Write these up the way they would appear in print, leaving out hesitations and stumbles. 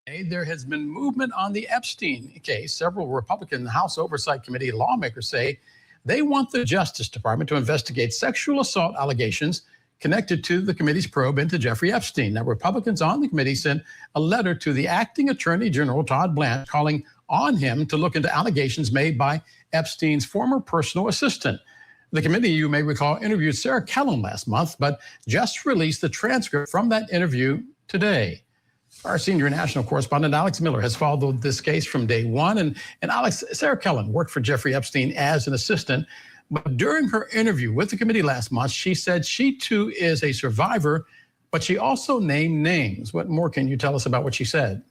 There has been movement on the Epstein case. Several Republican House Oversight Committee lawmakers say they want the Justice Department to investigate sexual assault allegations connected to the committee's probe into Jeffrey Epstein. Now, Republicans on the committee sent a letter to the acting Attorney General, Todd Blanche, calling on him to look into allegations made by Epstein's former personal assistant. The committee, you may recall, interviewed Sarah Kellen last month, but just released the transcript from that interview today. Our senior national correspondent, Alex Miller, has followed this case from day one. And Alex, Sarah Kellen worked for Jeffrey Epstein as an assistant. But during her interview with the committee last month, she said she too is a survivor, but she also named names. What more can you tell us about what she said?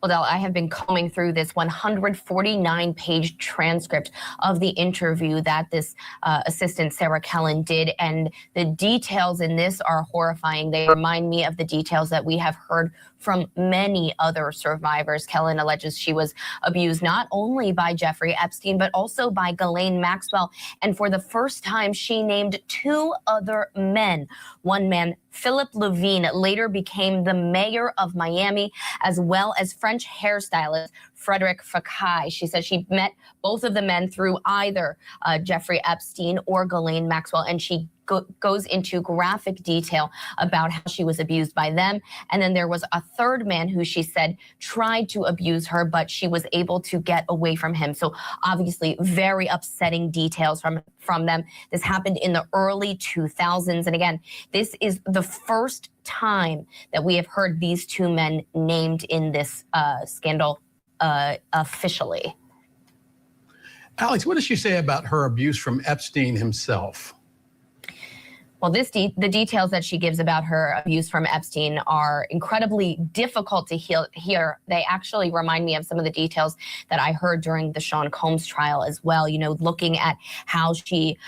Well, Del, I have been combing through this 149-page transcript of the interview that this assistant, Sarah Kellen, did, and the details in this are horrifying. They remind me of the details that we have heard from many other survivors. Kellen alleges she was abused not only by Jeffrey Epstein, but also by Ghislaine Maxwell. And for the first time, she named two other men. One man, Philip Levine, later became the mayor of Miami, as well as French hairstylist Frederick Fekkai. She said she met both of the men through either Jeffrey Epstein or Ghislaine Maxwell, and she goes into graphic detail about how she was abused by them. And then there was a third man who she said tried to abuse her, but she was able to get away from him. So obviously very upsetting details from them. This happened in the early 2000s. And again, this is the first time that we have heard these two men named in this scandal officially. Alex, what does she say about her abuse from Epstein himself? Well, the details that she gives about her abuse from Epstein are incredibly difficult to hear. They actually remind me of some of the details that I heard during the Sean Combs trial as well. You know, looking at how she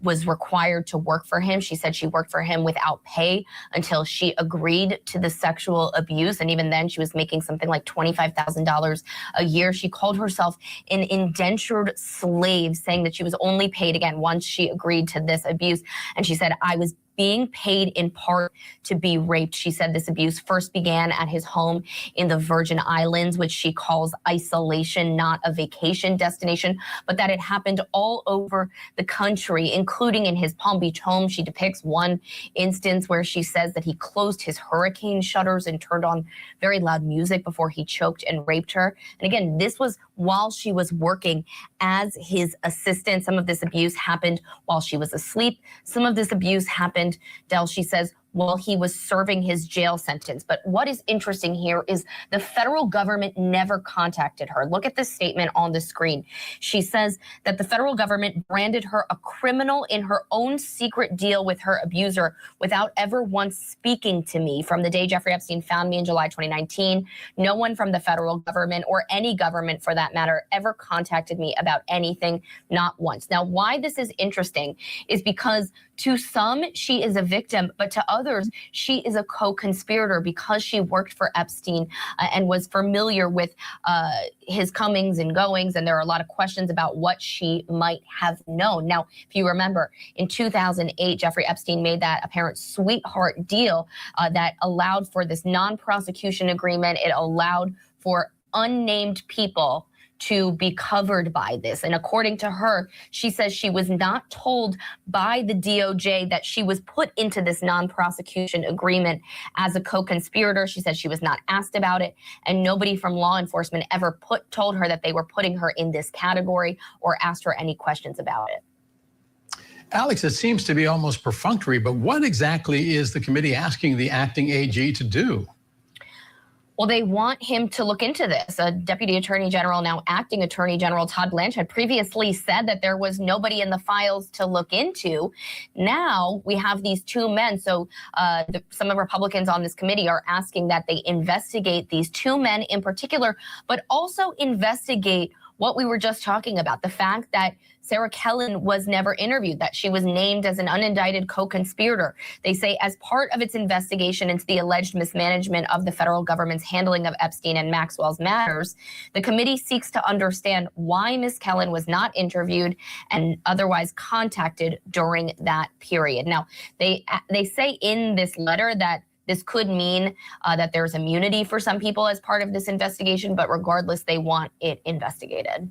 was required to work for him. She said she worked for him without pay until she agreed to the sexual abuse. And even then she was making something like $25,000 a year. She called herself an indentured slave, saying that she was only paid again once she agreed to this abuse. And she said, I was being paid in part to be raped. She said this abuse first began at his home in the Virgin Islands, which she calls isolation, not a vacation destination, but that it happened all over the country, including in his Palm Beach home. She depicts one instance where she says that he closed his hurricane shutters and turned on very loud music before he choked and raped her. And again, this was while she was working as his assistant. Some of this abuse happened while she was asleep. Some of this abuse happened, Del, she says, while he was serving his jail sentence. But what is interesting here is the federal government never contacted her. Look at this statement on the screen. She says that the federal government branded her a criminal in her own secret deal with her abuser without ever once speaking to me. From the day Jeffrey Epstein found me in July 2019, no one from the federal government, or any government for that matter, ever contacted me about anything, not once. Now, why this is interesting is because to some, she is a victim, but to others, she is a co-conspirator because she worked for Epstein and was familiar with his comings and goings. And there are a lot of questions about what she might have known. Now, if you remember, in 2008, Jeffrey Epstein made that apparent sweetheart deal that allowed for this non-prosecution agreement. It allowed for unnamed people to be covered by this. And according to her, she says she was not told by the DOJ that she was put into this non-prosecution agreement as a co-conspirator. She said she was not asked about it, and nobody from law enforcement ever told her that they were putting her in this category or asked her any questions about it. Alex, it seems to be almost perfunctory, but what exactly is the committee asking the acting AG to do? Well, they want him to look into this. Deputy Attorney General, now Acting Attorney General Todd Blanche, had previously said that there was nobody in the files to look into. Now we have these two men. So some of Republicans on this committee are asking that they investigate these two men in particular, but also investigate what we were just talking about, the fact that Sarah Kellen was never interviewed, that she was named as an unindicted co-conspirator. They say as part of its investigation into the alleged mismanagement of the federal government's handling of Epstein and Maxwell's matters, the committee seeks to understand why Ms. Kellen was not interviewed and otherwise contacted during that period. Now, they say in this letter that This could mean that there's immunity for some people as part of this investigation, but regardless, they want it investigated.